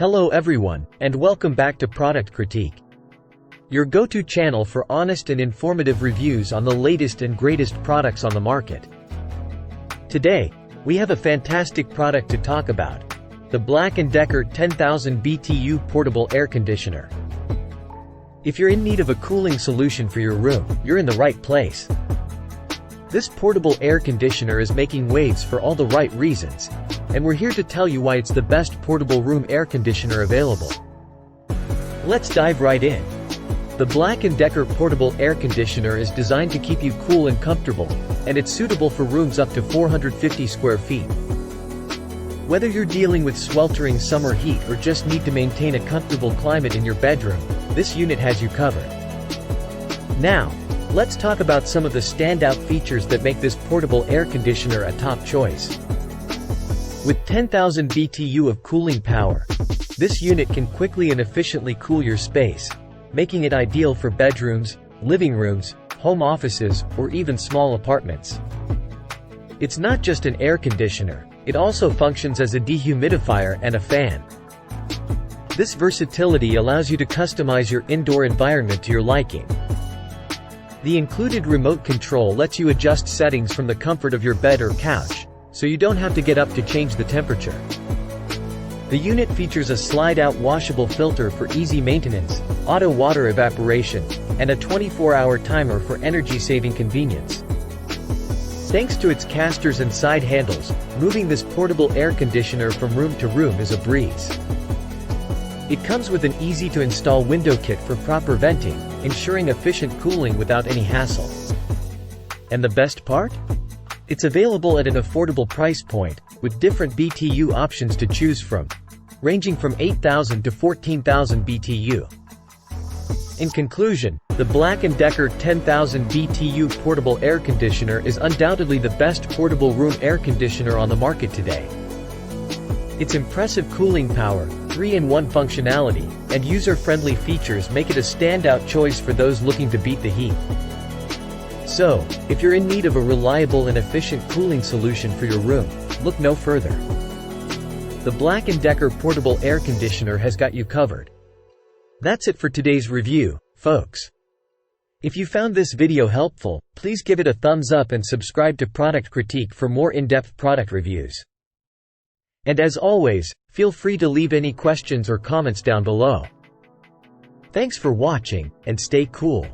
Hello everyone, and welcome back to Product Critique, your go-to channel for honest and informative reviews on the latest and greatest products on the market. Today, we have a fantastic product to talk about, the BLACK+DECKER 10,000 BTU portable air conditioner. If you're in need of a cooling solution for your room, you're in the right place. This portable air conditioner is making waves for all the right reasons, and we're here to tell you why it's the best portable room air conditioner available. Let's dive right in. The BLACK+DECKER portable air conditioner is designed to keep you cool and comfortable, and it's suitable for rooms up to 450 square feet. Whether you're dealing with sweltering summer heat or just need to maintain a comfortable climate in your bedroom, this unit has you covered. Now, let's talk about some of the standout features that make this portable air conditioner a top choice. With 10,000 BTU of cooling power, this unit can quickly and efficiently cool your space, making it ideal for bedrooms, living rooms, home offices, or even small apartments. It's not just an air conditioner, it also functions as a dehumidifier and a fan. This versatility allows you to customize your indoor environment to your liking. The included remote control lets you adjust settings from the comfort of your bed or couch, so you don't have to get up to change the temperature. The unit features a slide-out washable filter for easy maintenance, auto water evaporation, and a 24-hour timer for energy-saving convenience. Thanks to its casters and side handles, moving this portable air conditioner from room to room is a breeze. It comes with an easy-to-install window kit for proper venting, ensuring efficient cooling without any hassle. And the best part? It's available at an affordable price point, with different BTU options to choose from, ranging from 8,000 to 14,000 BTU. In conclusion, the BLACK+DECKER 10,000 BTU portable air conditioner is undoubtedly the best portable room air conditioner on the market today. Its impressive cooling power, 3-in-1 functionality, and user-friendly features make it a standout choice for those looking to beat the heat. So, if you're in need of a reliable and efficient cooling solution for your room, look no further. The BLACK+DECKER portable air conditioner has got you covered. That's it for today's review, folks. If you found this video helpful, please give it a thumbs up and subscribe to Product Critique for more in-depth product reviews. And as always, feel free to leave any questions or comments down below. Thanks for watching, and stay cool.